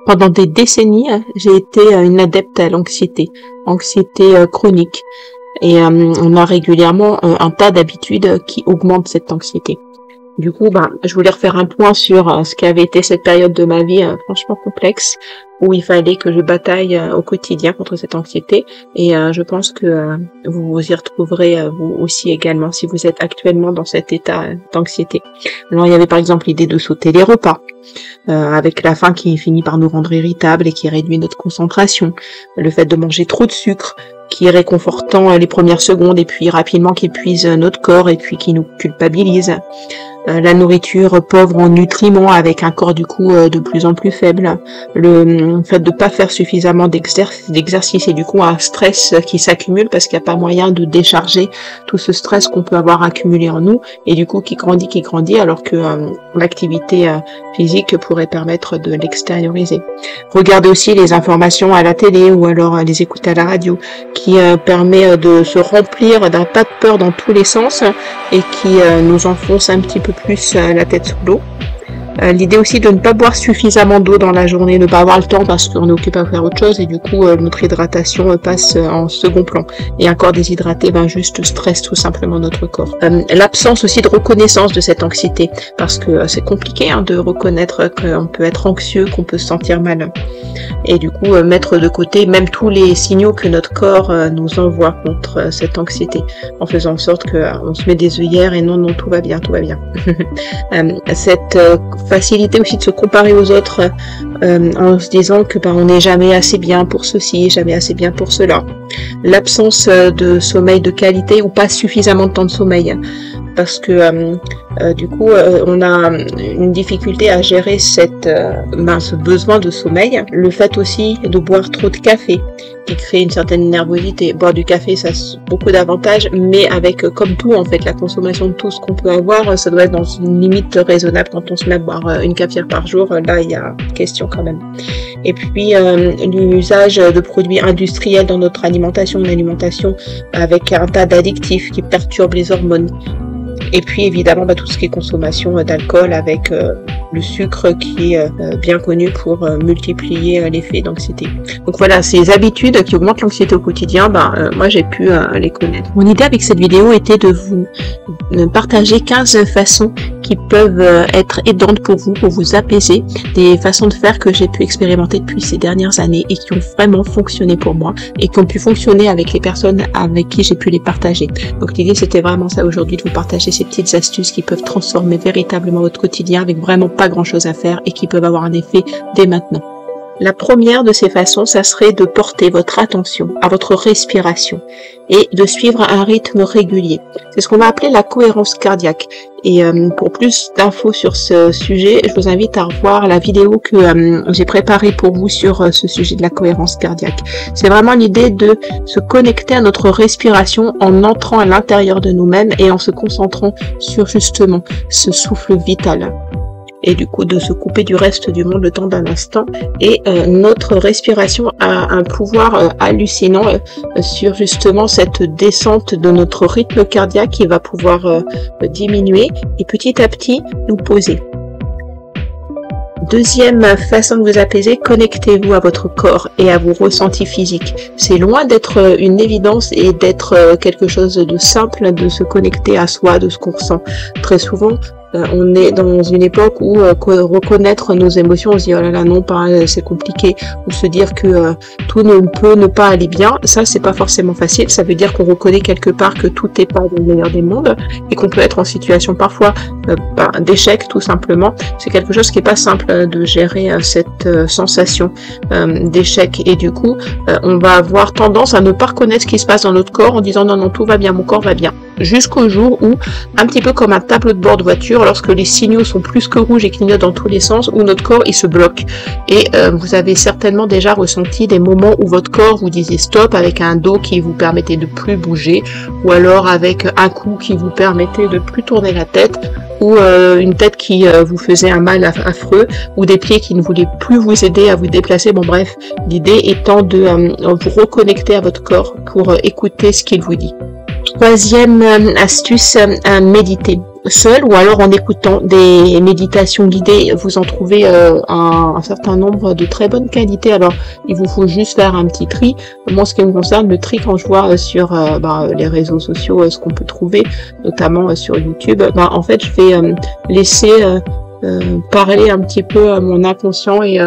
Pendant des décennies, j'ai été une adepte à l'anxiété, anxiété chronique. Et on a régulièrement un tas d'habitudes qui augmentent cette anxiété. Du coup, je voulais refaire un point sur ce qu'avait été cette période de ma vie franchement complexe, où il fallait que je bataille au quotidien contre cette anxiété. Et je pense que vous vous y retrouverez vous aussi également si vous êtes actuellement dans cet état d'anxiété. Alors il y avait par exemple l'idée de sauter les repas, avec la faim qui finit par nous rendre irritables et qui réduit notre concentration, le fait de manger trop de sucre, qui est réconfortant les premières secondes et puis rapidement qui épuise notre corps et puis qui nous culpabilise. La nourriture pauvre en nutriments avec un corps du coup de plus en plus faible, le fait de pas faire suffisamment d'exercice et du coup un stress qui s'accumule parce qu'il n'y a pas moyen de décharger tout ce stress qu'on peut avoir accumulé en nous et du coup qui grandit alors que l'activité physique pourrait permettre de l'extérioriser. Regardez aussi les informations à la télé ou alors les écouter à la radio qui permet de se remplir d'un tas de peur dans tous les sens et qui nous enfonce un petit peu plus la tête sous l'eau. L'idée aussi de ne pas boire suffisamment d'eau dans la journée, ne pas avoir le temps parce qu'on est occupé à faire autre chose et du coup notre hydratation passe en second plan. Et un corps déshydraté juste stresse tout simplement notre corps. L'absence aussi de reconnaissance de cette anxiété parce que c'est compliqué de reconnaître qu'on peut être anxieux, qu'on peut se sentir mal. Et du coup mettre de côté même tous les signaux que notre corps nous envoie contre cette anxiété en faisant en sorte qu'on se met des œillères et non tout va bien. Cette facilité aussi de se comparer aux autres en se disant que on n'est jamais assez bien pour ceci, jamais assez bien pour cela. L'absence de sommeil de qualité ou pas suffisamment de temps de sommeil parce que du coup on a une difficulté à gérer ce besoin de sommeil. Le fait aussi de boire trop de café qui crée une certaine nervosité. Boire du café, ça a beaucoup d'avantages, mais avec, comme tout en fait, la consommation de tout ce qu'on peut avoir, ça doit être dans une limite raisonnable. Quand on se met à boire une cafetière par jour, là il y a question quand même. Et puis l'usage de produits industriels dans notre alimentation, une alimentation avec un tas d'addictifs qui perturbent les hormones. Et puis évidemment tout ce qui est consommation d'alcool avec le sucre qui est bien connu pour multiplier l'effet d'anxiété. Donc voilà, ces habitudes qui augmentent l'anxiété au quotidien, moi j'ai pu les connaître. Mon idée avec cette vidéo était de vous partager 15 façons qui peuvent être aidantes pour vous apaiser, des façons de faire que j'ai pu expérimenter depuis ces dernières années et qui ont vraiment fonctionné pour moi et qui ont pu fonctionner avec les personnes avec qui j'ai pu les partager. Donc l'idée c'était vraiment ça aujourd'hui, de vous partager ces petites astuces qui peuvent transformer véritablement votre quotidien avec vraiment pas grand chose à faire et qui peuvent avoir un effet dès maintenant. La première de ces façons, ça serait de porter votre attention à votre respiration et de suivre un rythme régulier. C'est ce qu'on va appeler la cohérence cardiaque. Et pour plus d'infos sur ce sujet, je vous invite à revoir la vidéo que j'ai préparée pour vous sur ce sujet de la cohérence cardiaque. C'est vraiment l'idée de se connecter à notre respiration en entrant à l'intérieur de nous-mêmes et en se concentrant sur justement ce souffle vital. Et du coup de se couper du reste du monde le temps d'un instant. Et notre respiration a un pouvoir hallucinant sur justement cette descente de notre rythme cardiaque qui va pouvoir diminuer et petit à petit nous poser. Deuxième façon de vous apaiser, connectez-vous à votre corps et à vos ressentis physiques. C'est loin d'être une évidence et d'être quelque chose de simple de se connecter à soi, de ce qu'on ressent. Très souvent, on est dans une époque où reconnaître nos émotions, on se dit oh là là non, c'est compliqué, ou se dire que tout ne peut ne pas aller bien, ça c'est pas forcément facile. Ça veut dire qu'on reconnaît quelque part que tout n'est pas dans le meilleur des mondes et qu'on peut être en situation parfois d'échec tout simplement. C'est quelque chose qui est pas simple de gérer cette sensation d'échec et du coup on va avoir tendance à ne pas reconnaître ce qui se passe dans notre corps en disant non tout va bien, mon corps va bien. Jusqu'au jour où, un petit peu comme un tableau de bord de voiture, lorsque les signaux sont plus que rouges et clignotent dans tous les sens, où notre corps il se bloque. Et vous avez certainement déjà ressenti des moments où votre corps vous disait stop avec un dos qui vous permettait de plus bouger, ou alors avec un cou qui vous permettait de plus tourner la tête, ou une tête qui vous faisait un mal affreux, ou des pieds qui ne voulaient plus vous aider à vous déplacer. Bon bref, l'idée étant de vous reconnecter à votre corps pour écouter ce qu'il vous dit. Troisième astuce, méditer seul ou alors en écoutant des méditations guidées. Vous en trouvez un certain nombre de très bonne qualité. Alors, il vous faut juste faire un petit tri. Moi, ce qui me concerne, le tri quand je vois sur les réseaux sociaux, ce qu'on peut trouver, notamment sur YouTube, en fait, je vais laisser parler un petit peu à mon inconscient et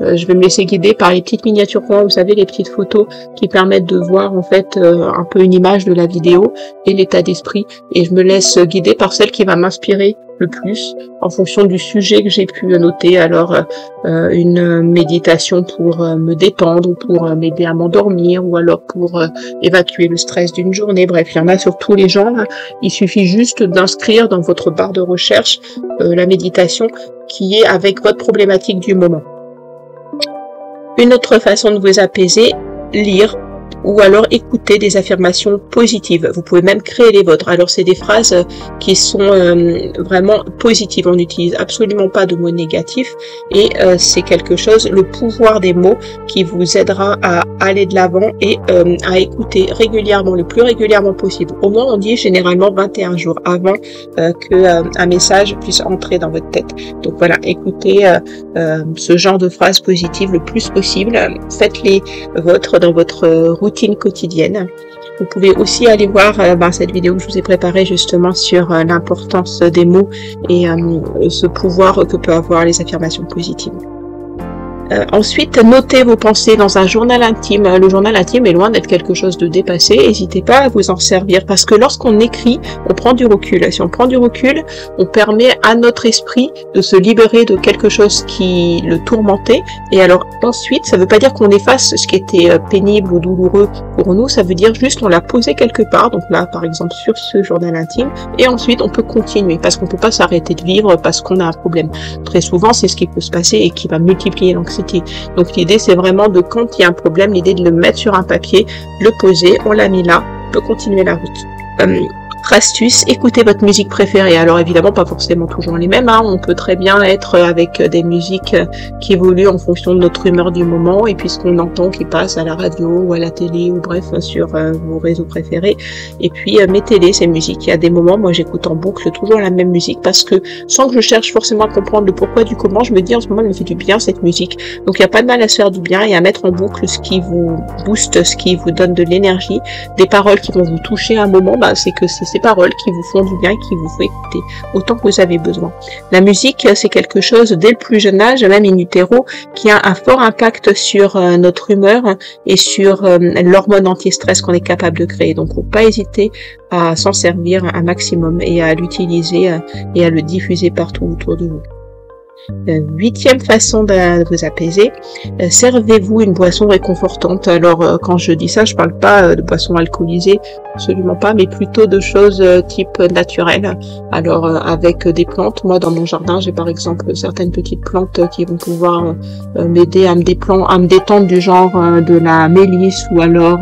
je vais me laisser guider par les petites miniatures vous savez, les petites photos qui permettent de voir en fait un peu une image de la vidéo et l'état d'esprit. Et je me laisse guider par celle qui va m'inspirer le plus en fonction du sujet que j'ai pu noter. Alors une méditation pour me détendre ou pour m'aider à m'endormir ou alors pour évacuer le stress d'une journée. Bref, il y en a sur tous les genres. Il suffit juste d'inscrire dans votre barre de recherche la méditation qui est avec votre problématique du moment. Une autre façon de vous apaiser, lire ou alors écouter des affirmations positives. Vous pouvez même créer les vôtres. Alors c'est des phrases qui sont vraiment positives. On n'utilise absolument pas de mots négatifs et c'est quelque chose, le pouvoir des mots qui vous aidera à aller de l'avant et à écouter régulièrement, le plus régulièrement possible. Au moins on dit généralement 21 jours avant que un message puisse entrer dans votre tête. Donc voilà, écoutez ce genre de phrases positives le plus possible. Faites-les vôtres dans votre routine quotidienne. Vous pouvez aussi aller voir cette vidéo que je vous ai préparée justement sur l'importance des mots et ce pouvoir que peut avoir les affirmations positives. Ensuite, notez vos pensées dans un journal intime. Le journal intime est loin d'être quelque chose de dépassé. N'hésitez pas à vous en servir parce que lorsqu'on écrit, on prend du recul. Si on prend du recul, on permet à notre esprit de se libérer de quelque chose qui le tourmentait. Et alors ensuite, ça ne veut pas dire qu'on efface ce qui était pénible ou douloureux pour nous. Ça veut dire juste on l'a posé quelque part. Donc là, par exemple, sur ce journal intime. Et ensuite, on peut continuer parce qu'on ne peut pas s'arrêter de vivre parce qu'on a un problème. Très souvent, c'est ce qui peut se passer et qui va multiplier l'anxiété. Donc l'idée c'est vraiment de quand il y a un problème, l'idée de le mettre sur un papier, le poser, on l'a mis là, on peut continuer la route. Astuce, écoutez votre musique préférée. Alors évidemment pas forcément toujours les mêmes, on peut très bien être avec des musiques qui évoluent en fonction de notre humeur du moment et puis ce qu'on entend qui passe à la radio ou à la télé ou bref sur vos réseaux préférés. Et puis mettez-les ces musiques. Il y a des moments, moi j'écoute en boucle toujours la même musique parce que sans que je cherche forcément à comprendre le pourquoi du comment, je me dis en ce moment elle me fait du bien cette musique. Donc il n'y a pas de mal à se faire du bien et à mettre en boucle ce qui vous booste, ce qui vous donne de l'énergie, des paroles qui vont vous toucher à un moment, c'est que c'est ces paroles qui vous font du bien et qui vous font écouter autant que vous avez besoin. La musique, c'est quelque chose dès le plus jeune âge, même in utero, qui a un fort impact sur notre humeur et sur l'hormone anti-stress qu'on est capable de créer. Donc, faut pas hésiter à s'en servir un maximum et à l'utiliser et à le diffuser partout autour de vous. Huitième façon de vous apaiser, servez-vous une boisson réconfortante. Alors quand je dis ça, je parle pas de boissons alcoolisées, absolument pas, mais plutôt de choses type naturelles. Alors avec des plantes, moi dans mon jardin j'ai par exemple certaines petites plantes qui vont pouvoir m'aider à me détendre du genre de la mélisse ou alors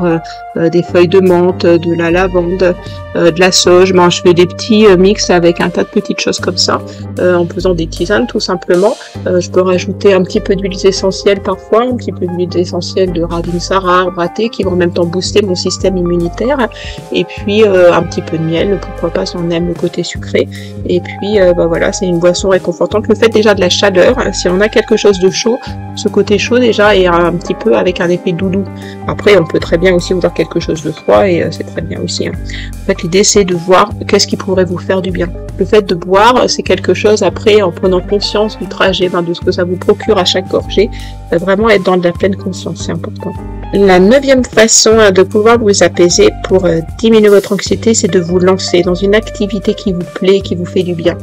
des feuilles de menthe, de la lavande, de la sauge. Je fais des petits mix avec un tas de petites choses comme ça, en faisant des tisanes tout simplement. Je peux rajouter un petit peu d'huiles essentielles parfois, un petit peu d'huiles essentielles de ravinsara, arbre à thé qui vont en même temps booster mon système immunitaire et puis un petit peu de miel, pourquoi pas si on aime le côté sucré. Et puis voilà, c'est une boisson réconfortante. Le fait déjà de la chaleur, si on a quelque chose de chaud, ce côté chaud déjà est un petit peu avec un effet doudou. Après on peut très bien aussi vouloir quelque chose de froid et c'est très bien aussi. En fait l'idée c'est de voir qu'est-ce qui pourrait vous faire du bien. Le fait de boire, c'est quelque chose après en prenant conscience du trajet, de ce que ça vous procure à chaque gorgée, vraiment être dans de la pleine conscience, c'est important. La 9e façon de pouvoir vous apaiser pour diminuer votre anxiété, c'est de vous lancer dans une activité qui vous plaît, qui vous fait du bien.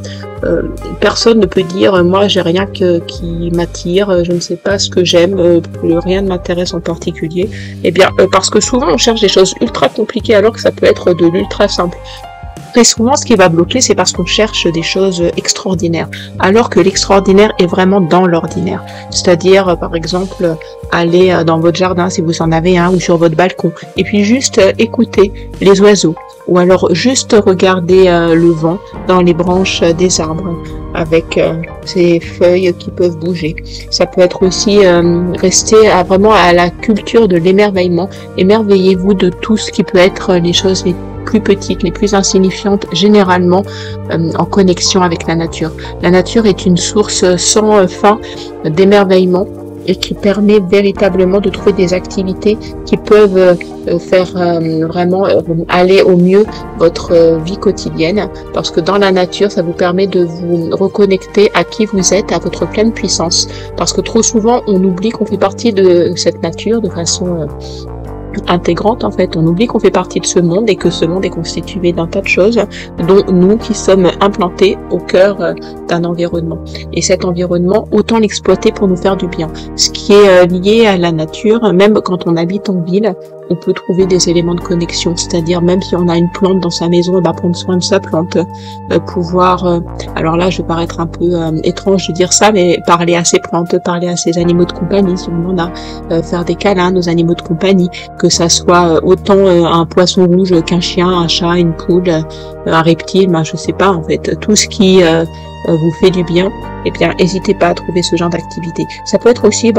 Personne ne peut dire moi j'ai rien qui m'attire, je ne sais pas ce que j'aime, rien ne m'intéresse en particulier. Eh bien parce que souvent on cherche des choses ultra compliquées alors que ça peut être de l'ultra simple. Très souvent, ce qui va bloquer, c'est parce qu'on cherche des choses extraordinaires, alors que l'extraordinaire est vraiment dans l'ordinaire. C'est-à-dire, par exemple, aller dans votre jardin, si vous en avez un, ou sur votre balcon, et puis juste écouter les oiseaux, ou alors juste regarder le vent dans les branches des arbres, avec ces feuilles qui peuvent bouger. Ça peut être aussi rester vraiment à la culture de l'émerveillement. Émerveillez-vous de tout ce qui peut être les choses plus petites, les plus insignifiantes, généralement en connexion avec la nature. La nature est une source sans fin d'émerveillement et qui permet véritablement de trouver des activités qui peuvent faire vraiment aller au mieux votre vie quotidienne, parce que dans la nature, ça vous permet de vous reconnecter à qui vous êtes, à votre pleine puissance, parce que trop souvent, on oublie qu'on fait partie de cette nature de façon intégrante. En fait, on oublie qu'on fait partie de ce monde et que ce monde est constitué d'un tas de choses, dont nous qui sommes implantés au cœur d'un environnement. Et cet environnement, autant l'exploiter pour nous faire du bien. Ce qui est lié à la nature, même quand on habite en ville, on peut trouver des éléments de connexion, c'est-à-dire même si on a une plante dans sa maison, on va prendre soin de sa plante, pouvoir, alors là je vais paraître un peu étrange de dire ça, mais parler à ses plantes, parler à ses animaux de compagnie, si on en a, faire des câlins à nos animaux de compagnie, que ça soit autant un poisson rouge qu'un chien, un chat, une poule, un reptile, je sais pas en fait, tout ce qui vous fait du bien, eh bien, n'hésitez pas à trouver ce genre d'activité. Ça peut être aussi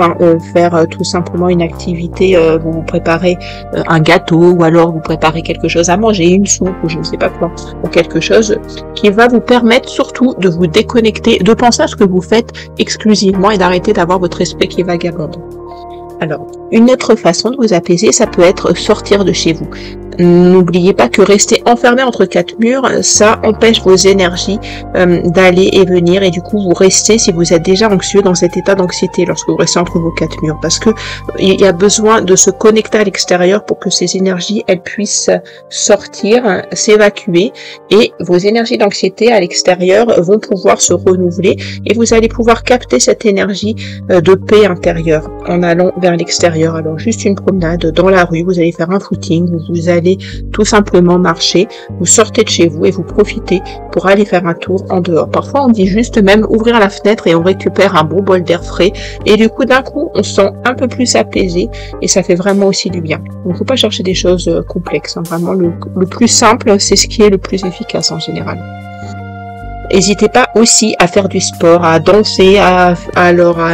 faire tout simplement une activité, vous préparez un gâteau, ou alors vous préparez quelque chose à manger, une soupe, ou je ne sais pas quoi, ou quelque chose qui va vous permettre surtout de vous déconnecter, de penser à ce que vous faites exclusivement et d'arrêter d'avoir votre esprit qui vagabonde. Alors, une autre façon de vous apaiser, ça peut être sortir de chez vous. N'oubliez pas que rester enfermé entre quatre murs, ça empêche vos énergies d'aller et venir, et du coup vous restez, si vous êtes déjà anxieux, dans cet état d'anxiété lorsque vous restez entre vos quatre murs, parce que il y a besoin de se connecter à l'extérieur pour que ces énergies elles puissent sortir, s'évacuer, et vos énergies d'anxiété à l'extérieur vont pouvoir se renouveler et vous allez pouvoir capter cette énergie de paix intérieure en allant vers l'extérieur. Alors juste une promenade dans la rue, vous allez faire un footing, vous allez tout simplement marcher, vous sortez de chez vous et vous profitez pour aller faire un tour en dehors. Parfois on dit juste même ouvrir la fenêtre et on récupère un bon bol d'air frais, et du coup d'un coup on se sent un peu plus apaisé et ça fait vraiment aussi du bien. Donc faut pas chercher des choses complexes, hein. Vraiment le plus simple c'est ce qui est le plus efficace en général. N'hésitez pas aussi à faire du sport, à danser, à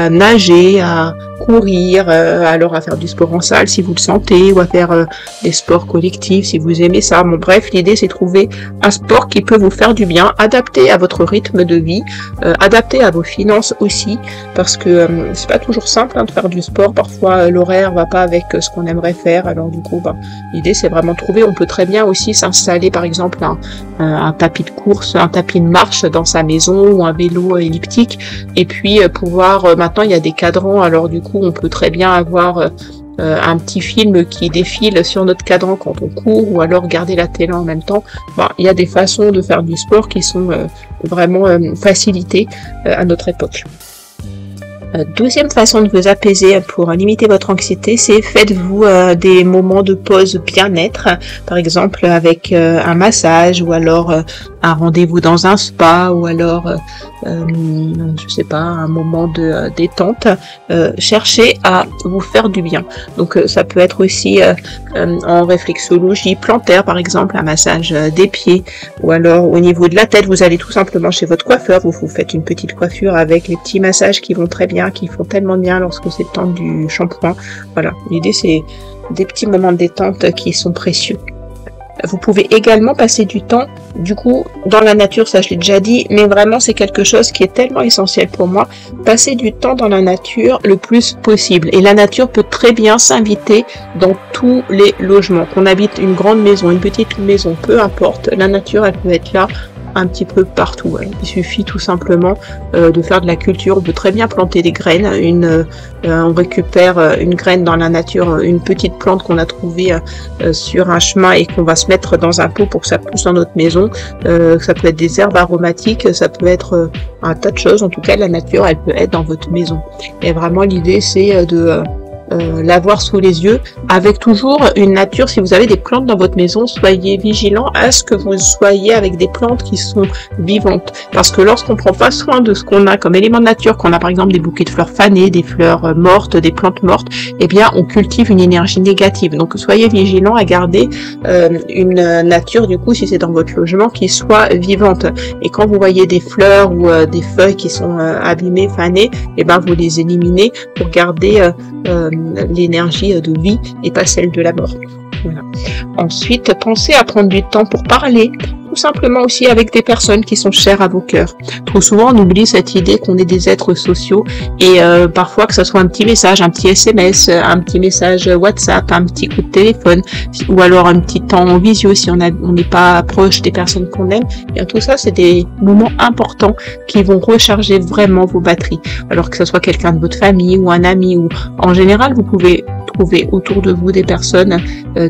nager, à courir, alors à faire du sport en salle si vous le sentez, ou à faire des sports collectifs si vous aimez ça. Bon bref, l'idée c'est de trouver un sport qui peut vous faire du bien, adapté à votre rythme de vie, adapté à vos finances aussi, parce que c'est pas toujours simple de faire du sport. Parfois l'horaire va pas avec ce qu'on aimerait faire, alors du coup l'idée c'est vraiment de trouver. On peut très bien aussi s'installer par exemple un tapis de course, un tapis de marche dans sa maison, ou un vélo elliptique, et puis pouvoir, maintenant il y a des cadrans, alors du coup on peut très bien avoir un petit film qui défile sur notre cadran quand on court, ou alors regarder la télé en même temps. Il y a des façons de faire du sport qui sont vraiment facilitées à notre époque. Deuxième façon de vous apaiser pour limiter votre anxiété, c'est faites-vous des moments de pause bien-être, par exemple avec un massage, ou alors un rendez-vous dans un spa, ou alors je sais pas, un moment de détente. Cherchez à vous faire du bien. Donc ça peut être aussi en réflexologie plantaire par exemple, un massage des pieds, ou alors au niveau de la tête, vous allez tout simplement chez votre coiffeur, vous faites une petite coiffure avec les petits massages qui vont très bien, qui font tellement bien lorsque c'est le temps du shampoing. Voilà, l'idée c'est des petits moments de détente qui sont précieux. Vous pouvez également passer du temps, du coup, dans la nature, ça je l'ai déjà dit, mais vraiment c'est quelque chose qui est tellement essentiel pour moi, passer du temps dans la nature le plus possible. Et la nature peut très bien s'inviter dans tous les logements, qu'on habite une grande maison, une petite maison, peu importe, la nature elle peut être là un petit peu partout. Il suffit tout simplement de faire de la culture. On peut très bien planter des graines. On récupère une graine dans la nature, une petite plante qu'on a trouvée sur un chemin et qu'on va se mettre dans un pot pour que ça pousse dans notre maison. Ça peut être des herbes aromatiques, ça peut être un tas de choses. En tout cas, la nature, elle peut être dans votre maison. Et vraiment, l'idée, c'est de l'avoir sous les yeux, avec toujours une nature. Si vous avez des plantes dans votre maison, soyez vigilants à ce que vous soyez avec des plantes qui sont vivantes, parce que lorsqu'on prend pas soin de ce qu'on a comme élément de nature, qu'on a par exemple des bouquets de fleurs fanées, des fleurs mortes, des plantes mortes, eh bien on cultive une énergie négative. Donc soyez vigilants à garder une nature, du coup si c'est dans votre logement, qui soit vivante. Et quand vous voyez des fleurs ou des feuilles qui sont abîmées, fanées, eh ben vous les éliminez pour garder l'énergie de vie et pas celle de la mort. Voilà. Ensuite, pensez à prendre du temps pour parler, tout simplement aussi avec des personnes qui sont chères à vos cœurs. Trop souvent, on oublie cette idée qu'on est des êtres sociaux et parfois que ce soit un petit message, un petit SMS, un petit message WhatsApp, un petit coup de téléphone ou alors un petit temps en visio si on n'est pas proche des personnes qu'on aime. Et tout ça, c'est des moments importants qui vont recharger vraiment vos batteries. Alors que ce soit quelqu'un de votre famille ou un ami ou en général, vous pouvez trouver autour de vous des personnes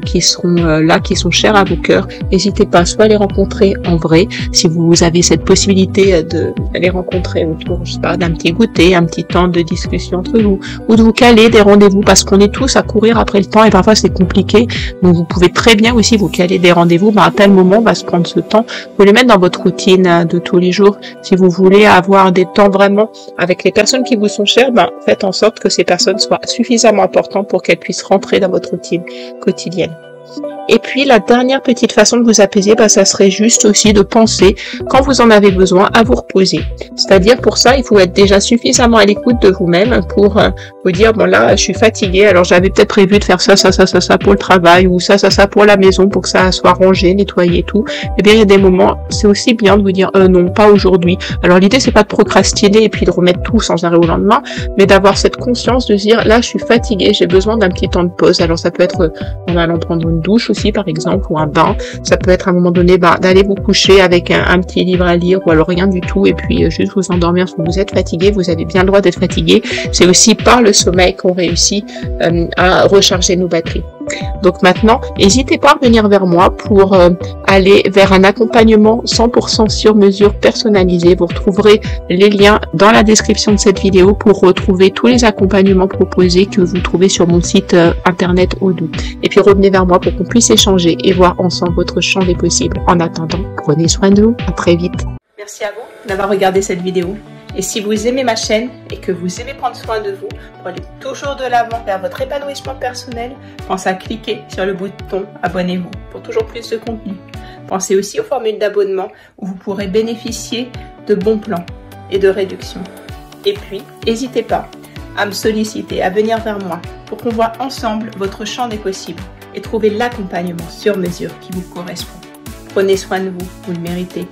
qui sont là, qui sont chères à vos cœurs. N'hésitez pas soit à les rencontrer en vrai, si vous avez cette possibilité de les rencontrer autour, je sais pas, d'un petit goûter, un petit temps de discussion entre vous, ou de vous caler des rendez-vous, parce qu'on est tous à courir après le temps et parfois c'est compliqué. Donc vous pouvez très bien aussi vous caler des rendez-vous, à tel moment on va se prendre ce temps, vous les mettre dans votre routine de tous les jours. Si vous voulez avoir des temps vraiment avec les personnes qui vous sont chères, faites en sorte que ces personnes soient suffisamment importantes pour qu'elles puissent rentrer dans votre routine quotidienne. Et puis la dernière petite façon de vous apaiser, ça serait juste aussi de penser, quand vous en avez besoin, à vous reposer. C'est-à-dire pour ça, il faut être déjà suffisamment à l'écoute de vous-même pour vous dire, bon là, je suis fatiguée, alors j'avais peut-être prévu de faire ça pour le travail, ou ça pour la maison, pour que ça soit rangé, nettoyé, tout. Eh bien, il y a des moments, c'est aussi bien de vous dire, non, pas aujourd'hui. Alors l'idée, c'est pas de procrastiner et puis de remettre tout sans arrêt au lendemain, mais d'avoir cette conscience de se dire, là, je suis fatiguée, j'ai besoin d'un petit temps de pause. Alors ça peut être en allant prendre une douche aussi, par exemple, ou un bain. Ça peut être à un moment donné d'aller vous coucher avec un petit livre à lire ou alors rien du tout et puis juste vous endormir parce que vous êtes fatigué. Vous avez bien le droit d'être fatigué. C'est aussi par le sommeil qu'on réussit à recharger nos batteries. Donc maintenant, n'hésitez pas à venir vers moi pour aller vers un accompagnement 100% sur mesure personnalisé. Vous retrouverez les liens dans la description de cette vidéo pour retrouver tous les accompagnements proposés que vous trouvez sur mon site internet Odoo. Et puis revenez vers moi pour qu'on puisse échanger et voir ensemble votre champ des possibles. En attendant, prenez soin de vous. À très vite. Merci à vous d'avoir regardé cette vidéo. Et si vous aimez ma chaîne et que vous aimez prendre soin de vous pour aller toujours de l'avant vers votre épanouissement personnel, pensez à cliquer sur le bouton abonnez-vous pour toujours plus de contenu. Pensez aussi aux formules d'abonnement où vous pourrez bénéficier de bons plans et de réductions. Et puis, n'hésitez pas à me solliciter, à venir vers moi pour qu'on voit ensemble votre champ des possibles et trouver l'accompagnement sur mesure qui vous correspond. Prenez soin de vous, vous le méritez.